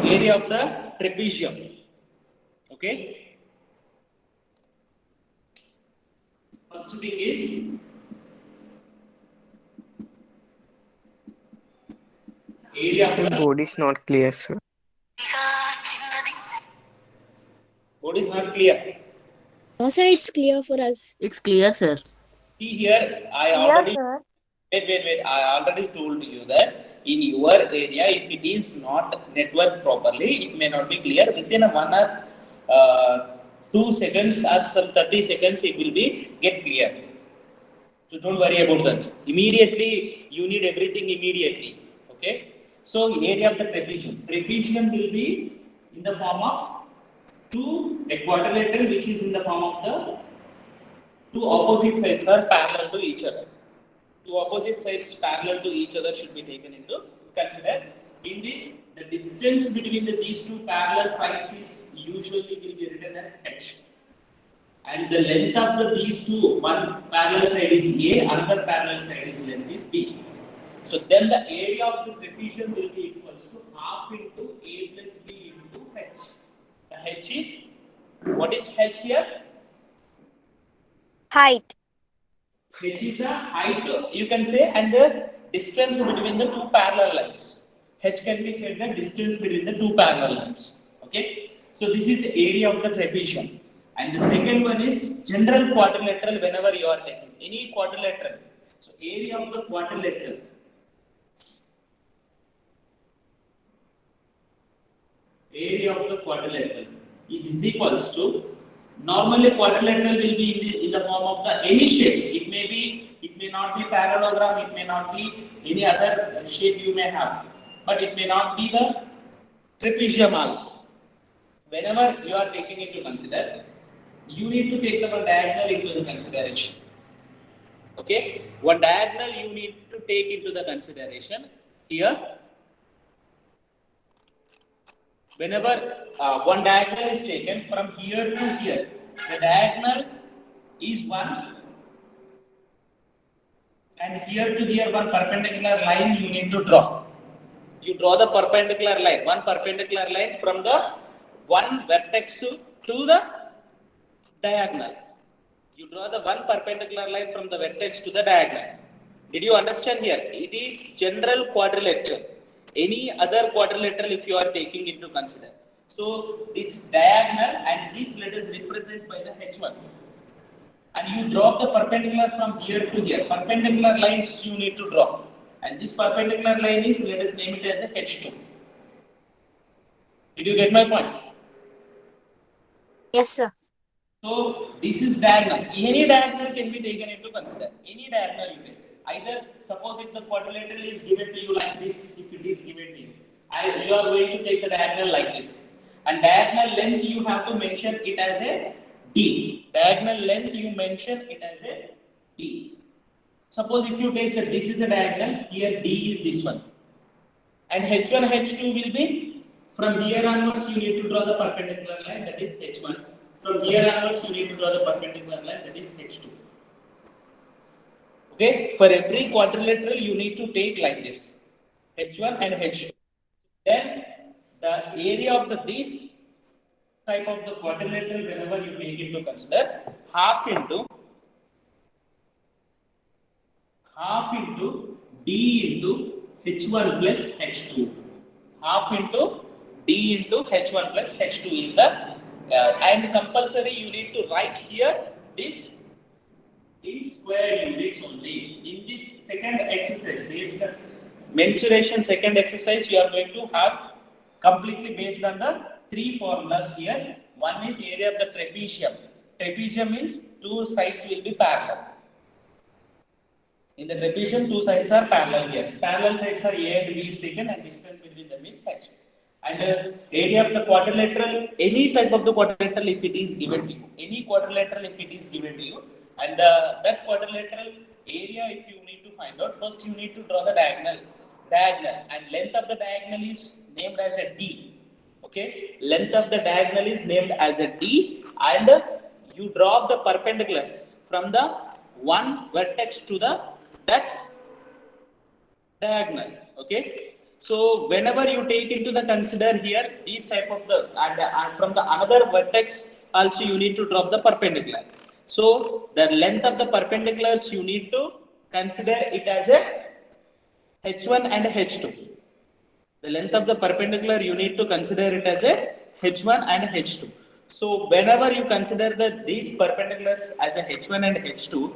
area of the trapezium. Okay. First thing is area of the board is not clear, sir. board is not clear. No, sir, it's clear for us. It's clear, sir. See here, I already wait. I already told you that in your area, if it is not networked properly, it may not be clear. Within a 1 or 2 seconds or some 30 seconds, it will be get clear. So don't worry about that. Immediately, you need everything immediately. Okay. So area of the trapezium. Trapezium will be in the form of a quadrilateral, which is in the form of the two opposite sides are parallel to each other. Two opposite sides parallel to each other should be taken into consider. In this, the distance between these two parallel sides is usually will be written as h. And the length of these two, one parallel side is A, another parallel side is length is B. So then the area of the trapezium will be equals to half into A plus B into h. The h is, what is h here? Height. H is the height, you can say, and the distance between the two parallel lines. H can be said the distance between the two parallel lines. Okay. So this is area of the trapezium. And the second one is general quadrilateral whenever you are taking any quadrilateral. So area of the quadrilateral. Area of the quadrilateral is equals to, normally quadrilateral will be in the form of the any shape. It may not be parallelogram, it may not be any other shape you may have, but it may not be the trapezium also. Whenever you are taking into consider, you need to take the one diagonal into the consideration. Okay, one diagonal you need to take into the consideration here. Whenever one diagonal is taken from here to here, the diagonal is 1, and here to here one perpendicular line you need to draw. You draw the perpendicular line, one perpendicular line from the one vertex to the diagonal. You draw the one perpendicular line from the vertex to the diagonal. Did you understand here? It is general quadrilateral. Any other quadrilateral if you are taking into consider. So this diagonal and this let us represent by the h1. And you draw the perpendicular from here to here. Perpendicular lines you need to draw. And this perpendicular line is, let us name it as a h2. Did you get my point? Yes, sir. So this is diagonal. Any diagonal can be taken into consider. Any diagonal you take. Either suppose if the quadrilateral is given to you like this, if it is given to you, you are going to take the diagonal like this. And diagonal length you have to mention it as a D. Diagonal length you mention it as a D. Suppose if you take that this is a diagonal, here D is this one. And H1, H2 will be, from here onwards you need to draw the perpendicular line, that is H1. From here onwards you need to draw the perpendicular line, that is H2. Okay, for every quadrilateral you need to take like this, H1 and H2. Then the area of this type of the quadrilateral whenever you take into consider, half into D into H1 plus H2. Half into D into H1 plus H2 is the, and compulsory you need to write here this in square units only. In this second exercise, based on mensuration second exercise, you are going to have completely based on the 3 formulas here. One is area of the trapezium. Trapezium means two sides will be parallel. In the trapezium, two sides are parallel here. Parallel sides are A and B is taken and distance between them is h. And area of the quadrilateral, any type of the quadrilateral if it is given to you, any quadrilateral if it is given to you, and that quadrilateral area if you need to find out, first you need to draw the diagonal, and length of the diagonal is named as a D. Okay, length of the diagonal is named as a D, and you draw the perpendiculars from the one vertex to that diagonal. Okay, So whenever you take into the consider here these type of the and from the another vertex also you need to drop the perpendicular. So the length of the perpendiculars you need to consider it as a h1 and h2. The length of the perpendicular you need to consider it as a h1 and h2. So whenever you consider these perpendiculars as a h1 and h2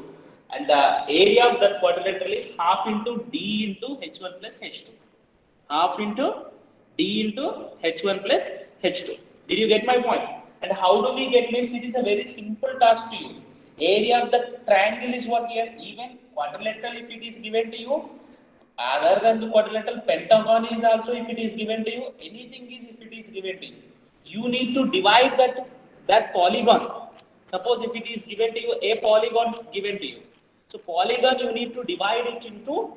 and the area of that quadrilateral is half into d into h1 plus h2. Half into d into h1 plus h2. Did you get my point? And how do we get means it is a very simple task to you. Area of the triangle is what here, even quadrilateral if it is given to you, other than the quadrilateral, pentagon is also if it is given to you, anything is if it is given to you. You need to divide that polygon. Suppose if it is given to you, a polygon given to you. So polygon you need to divide it into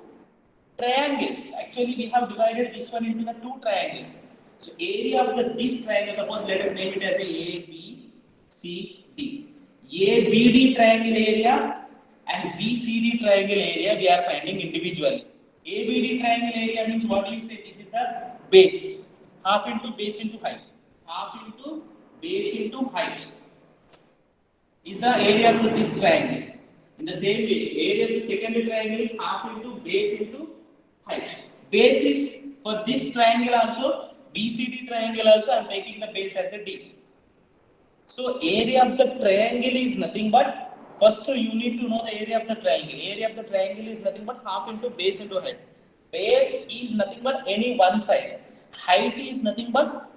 triangles. Actually, we have divided this one into the two triangles. So area of this triangle, suppose let us name it as a ABCD. ABD triangle area and BCD triangle area we are finding individually. ABD triangle area means what do you say? This is the base. Half into base into height. Half into base into height is the area of this triangle. In the same way, area of the second triangle is half into base into height. Base is for this triangle also, BCD triangle also, I am taking the base as a D. So area of the triangle is nothing but, first you need to know the area of the triangle. Area of the triangle is nothing but half into base into height. Base is nothing but any one side. Height is nothing but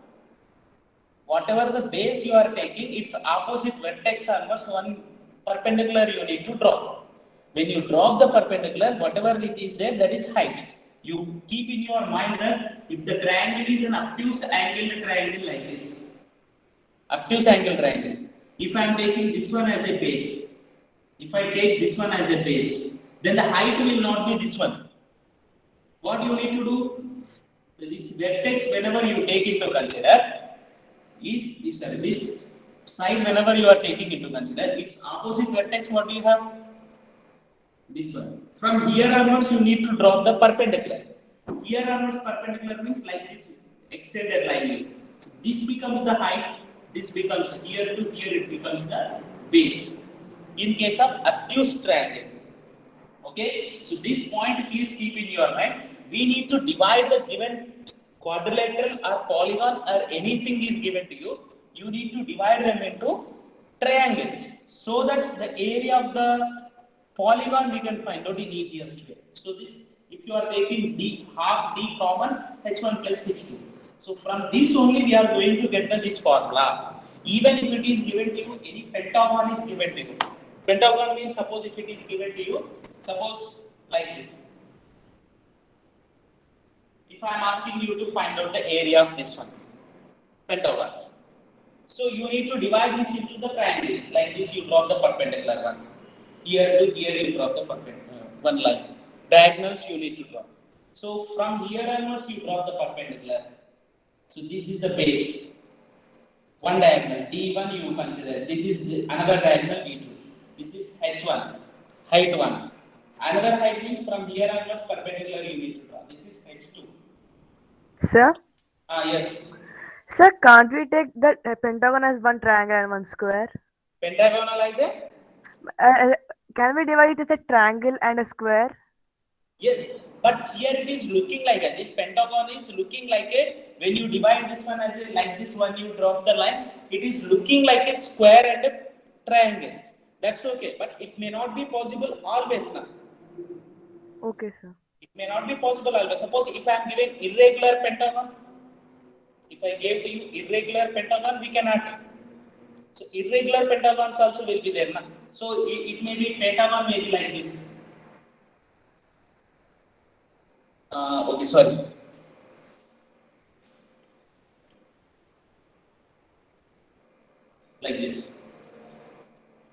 whatever the base you are taking, its opposite vertex onwards one perpendicular you need to draw. When you drop the perpendicular, whatever it is there, that is height. You keep in your mind that if the triangle is an obtuse angled triangle like this, obtuse angle triangle, if I am taking this one as a base, if I take this one as a base, then the height will not be this one. What you need to do, this vertex whenever you take into consider, is this side whenever you are taking into consider, its opposite vertex what do you have? This one. From here onwards you need to drop the perpendicular. Here onwards perpendicular means like this extended line. So this becomes the height, this becomes here to here it becomes the base. In case of obtuse triangle. Okay, so this point please keep in your mind. We need to divide the given quadrilateral or polygon or anything is given to you. You need to divide them into triangles so that the area of the polygon we can find out in easiest way. So this, if you are taking d half d common, h1 plus h2. So from this only we are going to get this formula. Even if it is given to you, any pentagon is given to you. Pentagon means suppose if it is given to you, suppose like this. If I am asking you to find out the area of this one, pentagon. So you need to divide this into the triangles. Like this, you drop the perpendicular one. Here to here, you drop the perpendicular one line. Diagonals you need to draw. So from here onwards, you drop the perpendicular. So this is the base. One diagonal D1 you consider. This is another diagonal D2. This is H1, height 1. Another height means from here onwards perpendicular you need to draw. This is H2. Sir? Yes. Sir, can't we take the pentagon as one triangle and one square? Pentagonal as a? Can we divide it as a triangle and a square? Yes, but here it is looking like a, this pentagon is looking like a, when you divide this one as a, like this one you drop the line, it is looking like a square and a triangle. That's okay, but it may not be possible always now. Okay, sir. It may not be possible always. Suppose if I am giving irregular pentagon, if I gave to you irregular pentagon, we cannot. So irregular pentagons also will be there now. So it may be pentagon may be like this. Okay, sorry. Like this.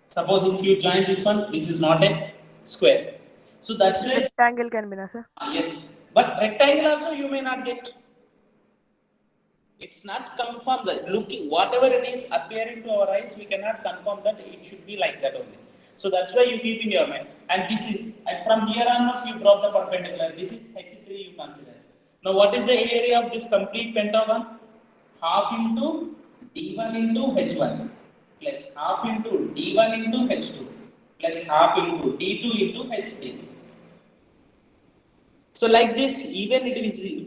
Suppose if you join this one, this is not a square. So that's why rectangle can be, na, sir? Yes, but rectangle also you may not get. It's not confirmed that looking whatever it is appearing to our eyes, we cannot confirm that it should be like that only. So that's why you keep in your mind. And this is, and from here onwards you drop the perpendicular. This is H3 you consider. Now what is the area of this complete pentagon? Half into D1 into H1 plus half into D1 into H2 plus half into D2 into H3. So like this, even if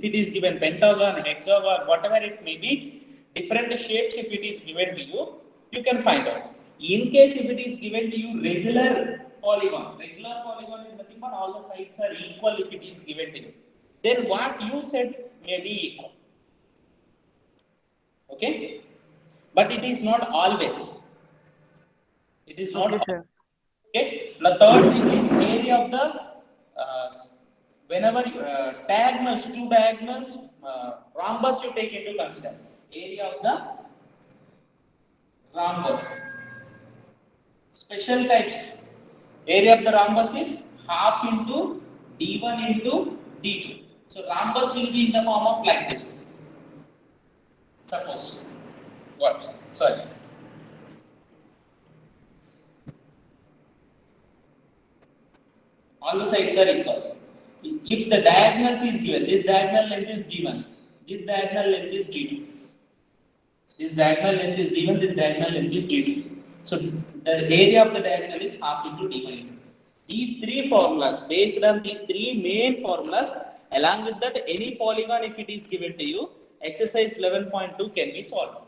it is given pentagon, hexagon, whatever it may be, different shapes if it is given to you, you can find out. In case if it is given to you regular polygon is nothing but all the sides are equal if it is given to you. Then what you said may be equal. Okay? But it is not always. It is not. Okay, sir. Okay. The third thing is area of the whenever diagonals, two diagonals, rhombus you take into consider. Area of the rhombus. Special types. Area of the rhombus is half into D1 into D2. So rhombus will be in the form of like this. Suppose. What? Sorry. All the sides are equal. If the diagonals is given, this diagonal length is D1, this diagonal length is D2. This diagonal length is D1, this diagonal length is D2. So the area of the diagonal is half into D1. These three formulas, based on these three main formulas, along with that, any polygon, if it is given to you, exercise 11.2 can be solved.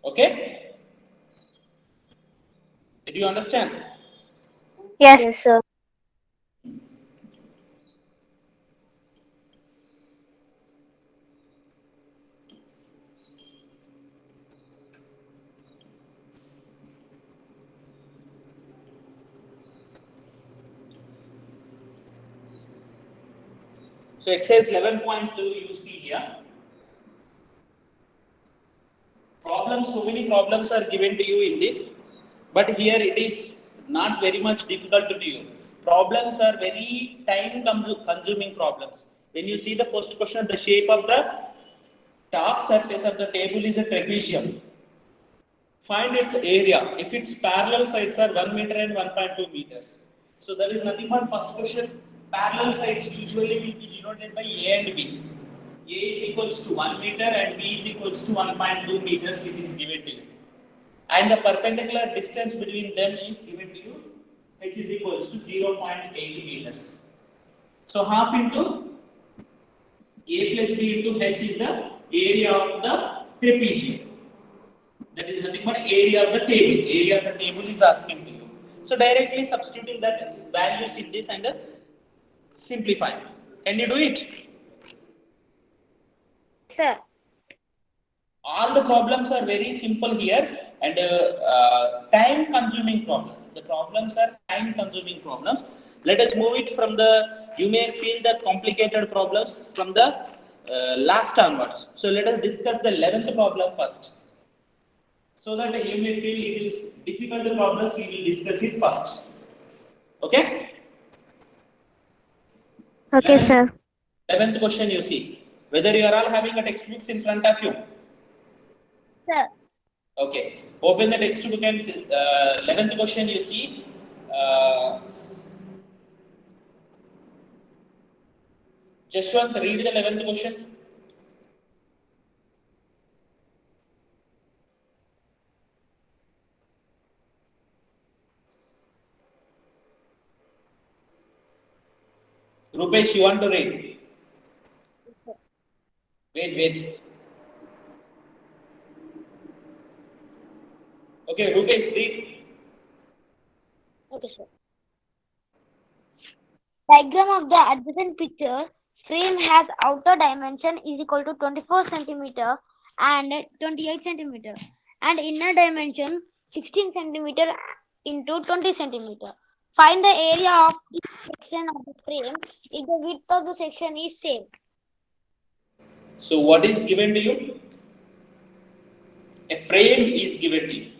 Okay? Did you understand? Yes, sir. So exercise 11.2 you see here. Problems, so many problems are given to you in this, but here it is not very much difficult to you. Problems are very time consuming problems. When you see the first question, the shape of the top surface of the table is a trapezium. Find its area. If its parallel sides are 1 meter and 1.2 meters. So that is nothing but first question. Parallel sides usually will be denoted by A and B. A is equals to 1 meter and B is equals to 1.2 meters. It is given to you. And the perpendicular distance between them is given to you. H is equals to 0.8 meters. So half into A plus B into H is the area of the trapezium. That is nothing but area of the table. Area of the table is asking to you. So directly substituting that values in this and simplify. Can you do it? Sir. All the problems are very simple here and time consuming problems. The problems are time consuming problems. Let us move it from the, you may feel the complicated problems from the last onwards. So let us discuss the 11th problem first. So that you may feel it is difficult problems, we will discuss it first. Okay? Okay, sir. 11th question you see. Whether you are all having a textbooks in front of you. Sir. Okay. Open the textbook and 11th question you see. Jashwant, read the 11th question. Rupesh, you want to read? Wait. Okay, Rupesh, read. Okay, sir. Diagram of the adjacent picture frame has outer dimension is equal to 24 centimeter and 28 centimeter and inner dimension 16 centimeter into 20 centimeter. Find the area of each section of the frame if the width of the section is same. So what is given to you? A frame is given to you.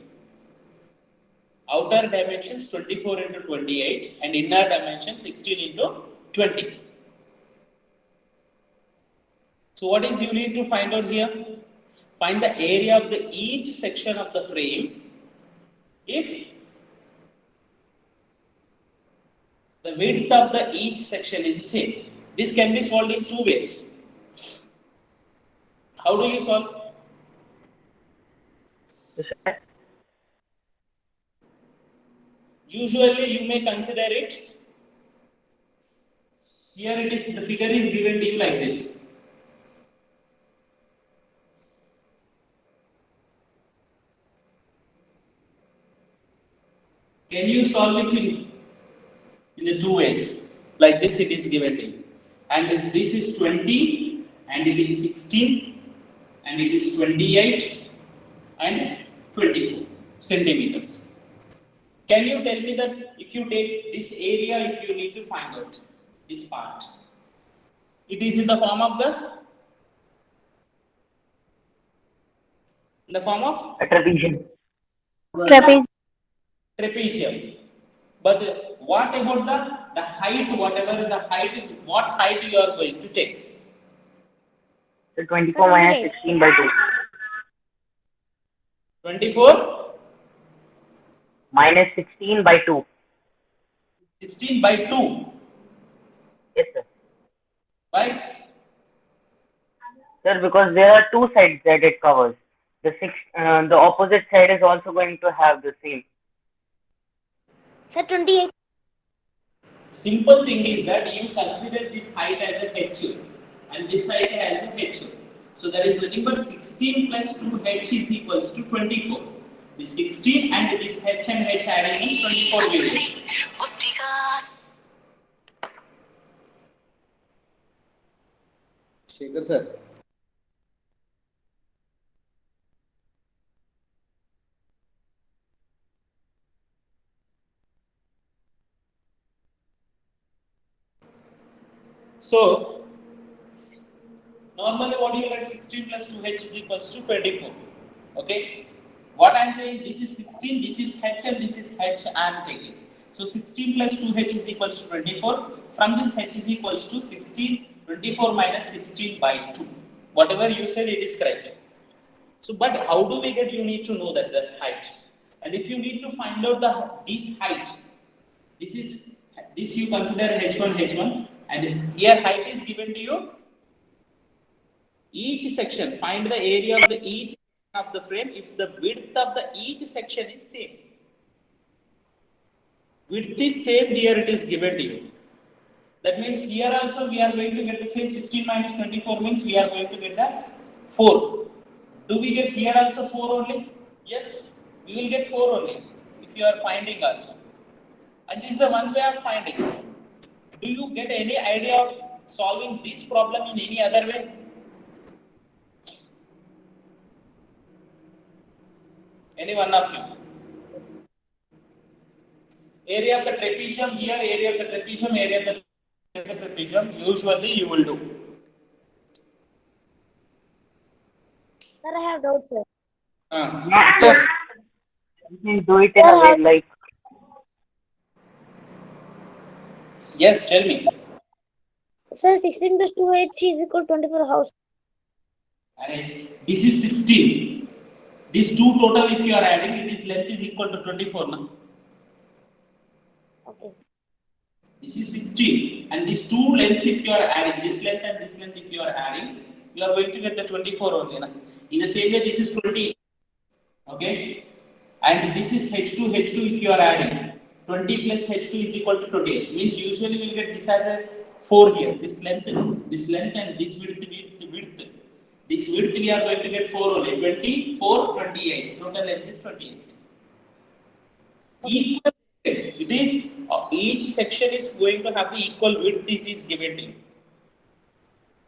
Outer dimensions 24 into 28 and inner dimension 16 into 20. So what is you need to find out here? Find the area of the each section of the frame if the width of the each section is same. This can be solved in two ways. How do you solve? Usually you may consider it. Here it is, the figure is given to you like this. Can you solve it in the two ways? Like this it is given to you. And this is 20 and it is 16 and it is 28 and 24 centimeters. Can you tell me that if you take this area, if you need to find out this part, it is in the form of A trapezium. trapezium. But what about the height, whatever the height, what height you are going to take? So 24 minus 16 by 2. 24 Minus 16 by 2. 16 by 2. Yes, sir. Why? Sir, because there are two sides that it covers. The opposite side is also going to have the same. Sir, 28. Simple thing is that you consider this height as a h and this height as a h. So there is nothing but 16 plus 2h is equals to 24. This 16 and this h and h adding is 24 units. Shekhar sir. So, normally what you get 16 plus 2h is equals to 24. Okay. What I am saying, this is 16, this is h and this is h I am taking. So 16 plus 2h is equals to 24. From this h is equals to 16, 24 minus 16 by 2. Whatever you said, it is correct. So, but how do we get, you need to know that the height. And if you need to find out this height, this you consider h1, and here height is given to you. Each section, find the area of each of the frame if the width of each section is same. Width is same, here it is given to you. That means here also we are going to get the same 16 minus 24 means we are going to get the 4. Do we get here also 4 only? Yes, we will get 4 only if you are finding also. And this is the one way of finding. Do you get any idea of solving this problem in any other way? Any one of you? Area of the trapezium here, area of the trapezium, area of the trapezium, usually you will do. Sir, I have doubt, sir. Yes. You can do it in a way like. Yes, tell me. Sir, 16 plus 2h is equal to 24 house. This is 16. These two total, if you are adding, it is length is equal to 24. No? Okay. This is 16. And these two lengths, if you are adding, this length and this length, if you are adding, you are going to get the 24 only. No? In the same way, this is 20. Okay. And this is h2, if you are adding. 20 plus h2 is equal to 28. Means usually we will get this as a 4 here. This length and this width. This width we are going to get 4 only. 24, 28. Total length is 28. Equal. It is each section is going to have the equal width it is given to you.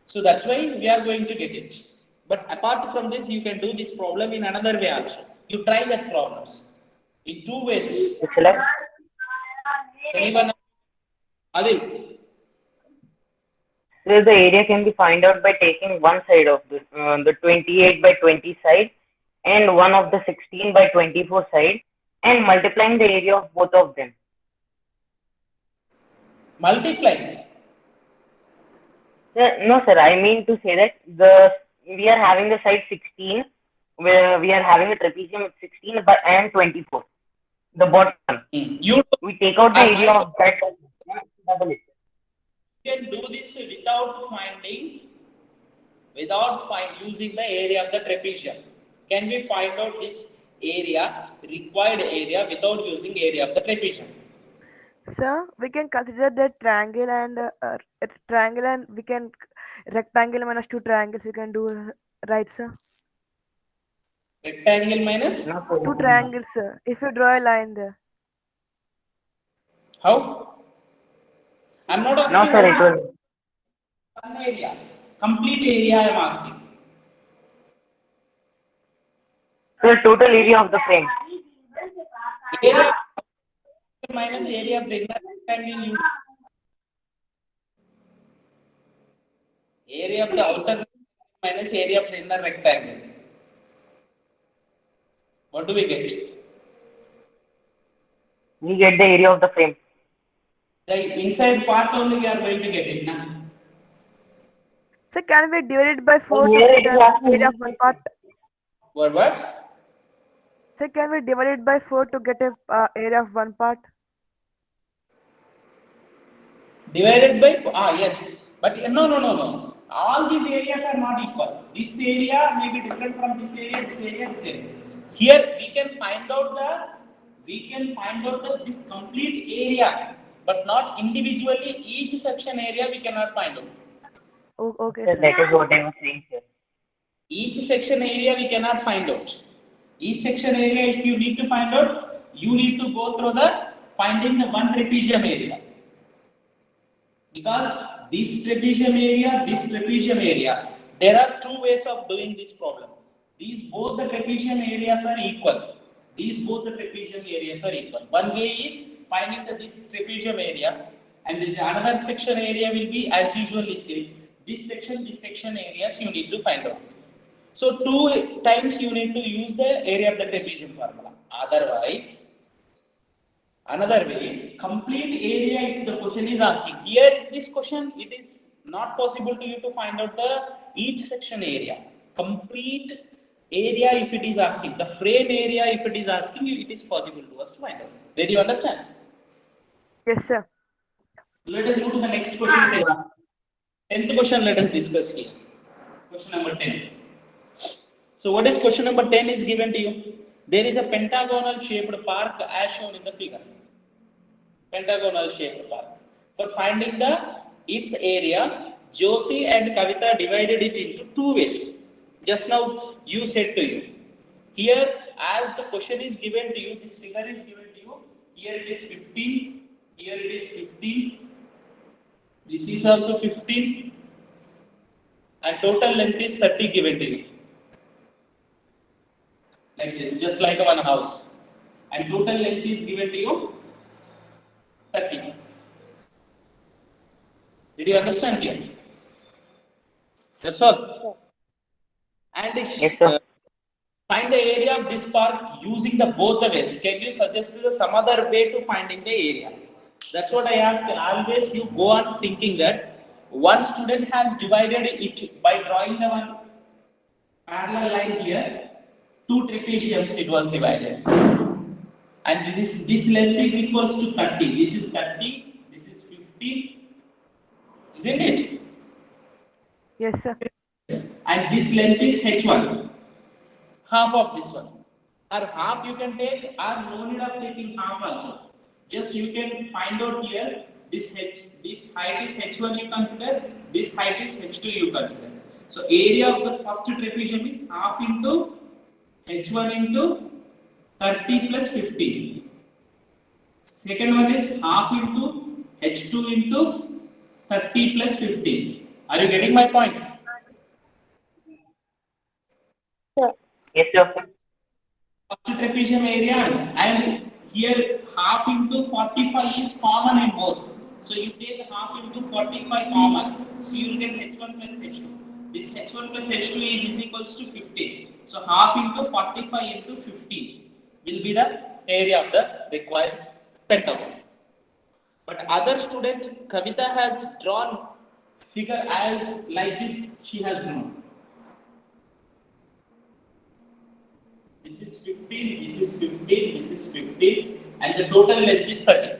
So that's why we are going to get it. But apart from this, you can do this problem in another way also. You try that problems in two ways. Anyone? Adil? So the area can be found out by taking one side of the 28 by 20 side and one of the 16 by 24 side and multiplying the area of both of them. Multiply? No, sir. I mean to say that we are having the side 16, where we are having a trapezium with 16 and 24. The bottom. We take out the area of that. Double it. You can do this with using the area of the trapezium. Can we find out this area, required area, without using area of the trapezium? Sir, we can consider the triangle and we can rectangle minus two triangles. We can do right, sir. Rectangle minus No, Two sir. triangles, sir. If you draw a line there. how? I'm not No, asking sir, it only was. one area, complete area I am asking. The total area of the frame. Area minus area of the inner rectangle, area of the outer minus area of the inner rectangle. What do we get? We get the area of the frame. The inside part only we are going to get it now. So can we divide it by 4 to Here get it is the asking area of one part? What? So can we divide it by 4 to get a area of one part? Divided by yes, but no. All these areas are not equal. This area may be different from this area, this area, this area. Here we can find out this complete area, but not individually. Each section area we cannot find out. Oh, okay, Sir, sir. that is what I was saying, sir. Each section area we cannot find out. Each section area, if you need to find out, you need to go through the finding the one trapezium area. Because this trapezium area, there are two ways of doing this problem. Both the trapezium areas are equal. One way is finding this trapezium area, and then the another section area will be as usually said. This section areas you need to find out. So 2 times you need to use the area of the trapezium formula. Otherwise, another way is complete area. If the question is asking here in this question, it is not possible to you to find out the each section area. Complete area, if it is asking the frame area, if it is asking you, it is possible to us to find out. Did you understand? Yes, sir. Let us move to the next question. 10th question. Let us discuss here. Question number 10. So what is question number 10 is given to you. There is a pentagonal shaped park as shown in the figure. Pentagonal shaped park. For finding its area, Jyoti and Kavita divided it into 2 ways. Just now you said to you. Here, as the question is given to you, this figure is given to you. Here it is 15. Here it is 15. This is also 15. And total length is 30 given to you. Like this, just like one house. And total length is given to you 30. Did you understand here? That's all. And Yes, sir. find the area of this park using both the ways. Can you suggest some other way to finding the area? That's what I ask. Always you go on thinking that one student has divided it by drawing the one parallel line here. 2 trapeziums it was divided, and this length is equals to 30. This is 30. This is 50, isn't it? Yes, sir. And this length is h1, half of this one, or half you can take, or no need of taking half also. Just you can find out here. This height is h1 you consider. This height is h2 you consider. So area of the first trapezium is half into h1 into 30 plus 15. Second one is half into h2 into 30 plus 15. Are you getting my point? Yes, sir. First trapezium area, and here half into 45 is common in both. So you take half into 45 common, so you will get h1 plus h2. This h1 plus h2 is equals to 15. So half into 45 into 15 will be the area of the required pentagon. But other student, Kavita, has drawn figure as like this. She has drawn. This is 15, this is 15, this is 15, and the total length is 30.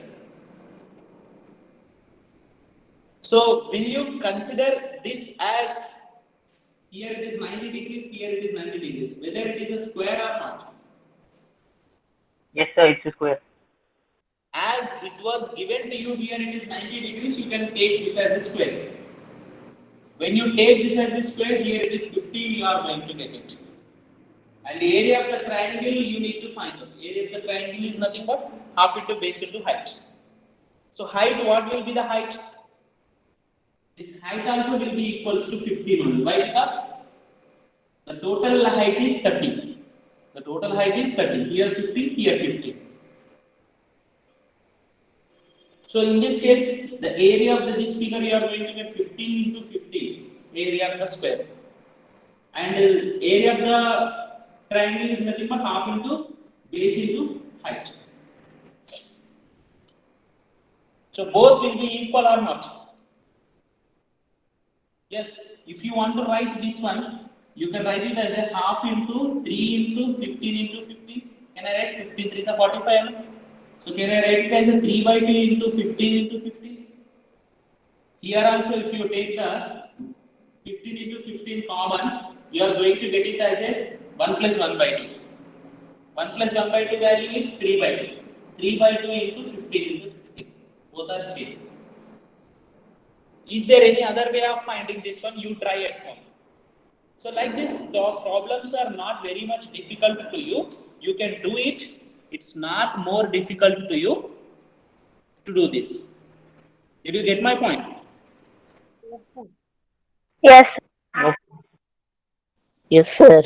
So will you consider this as, here it is 90 degrees, here it is 90 degrees, whether it is a square or not? Yes, sir, it's a square. As it was given to you here it is 90 degrees, you can take this as a square. When you take this as a square, here it is 50, you are going to get it. And the area of the triangle you need to find out. Area of the triangle is nothing but half into base into height. So height, what will be the height? This height also will be equals to 15 only. Why? Because the total height is 30. The total height is 30. Here 15, here 15. So in this case, the area of this figure you are going to get 15 into 15, area of the square. And area of the triangle is nothing but half into base into height. So both will be equal or not? Yes, if you want to write this one, you can write it as a half into 3 into 15 into 15. Can I write 15 3 is a 45? So can I write it as a 3 by 2 into 15 into 15? Here also if you take the 15 into 15 common, you are going to get it as a 1 plus 1 by 2. 1 plus 1 by 2 value is 3 by 2. 3 by 2 into 15 into 15. Both are same. Is there any other way of finding this one? You try at home. So like this, problems are not very much difficult to you. You can do it. It's not more difficult to you to do this. Did you get my point? Yes. Yes, sir.